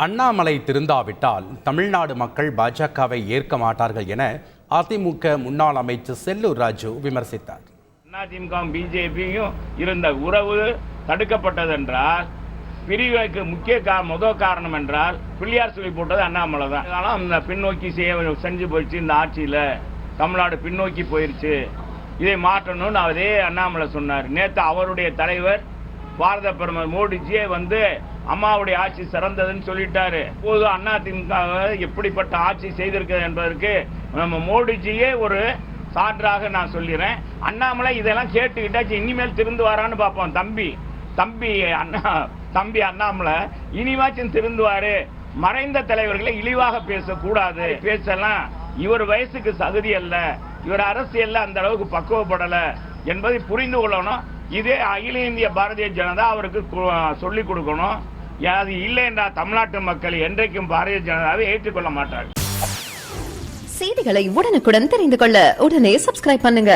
அண்ணாமலை திருந்தாவிட்டால் தமிழ்நாடு மக்கள் பாஜகவை ஏற்க மாட்டார்கள் என அதிமுக முன்னாள் அமைச்சர் செல்லூர் ராஜு விமர்சித்தார். அதிமுக பிஜேபியும் இருந்த உறவு தடுக்கப்பட்டதென்றால் பிரிவுக்கு முக்கிய முதல் காரணம் என்றால் பிள்ளையார் சொல்லி போட்டது அண்ணாமலை தான். அதனால இந்த பின்னோக்கி செஞ்சு போயிடுச்சு. இந்த ஆட்சியில் தமிழ்நாடு பின்னோக்கி போயிடுச்சு. இதை மாற்றணும்னு அதே அண்ணாமலை சொன்னார். நேற்று அவருடைய தலைவர் பாரத பிரதமர் மோடிஜியே அம்மாவுடைய ஆட்சி சிறந்ததுன்னு சொல்லிட்டாரு. இப்போது அதிமுக எப்படிப்பட்ட ஆட்சி செய்திருக்கிறது என்பதற்கு நம்ம மோடிஜியே ஒரு சான்றாக நான் சொல்லிடுறேன். அண்ணாமலை இதெல்லாம் கேட்டுக்கிட்டாச்சு, இனிமேல் திருந்து வரான்னு பார்ப்போம். தம்பி அண்ணாமலை இனிவாச்சும் திருந்துவாரு. மறைந்த தலைவர்களை இழிவாக பேசக்கூடாது. பேசலாம், இவர் வயசுக்கு தகுதி அல்ல, இவர் அரசியல்ல அந்த அளவுக்கு பக்குவப்படல என்பதை புரிந்து கொள்ளணும். இதே அகில இந்திய பாரதிய ஜனதா அவருக்கு சொல்லிக் கொடுக்கணும். அது இல்லை என்றால் தமிழ்நாட்டு மக்கள் என்றைக்கும் பாரதிய ஜனதாவை ஏற்றுக்கொள்ள மாட்டார்கள். செய்திகளை உடனுக்குடன் தெரிந்து கொள்ள உடனே சப்ஸ்கிரைப் பண்ணுங்க.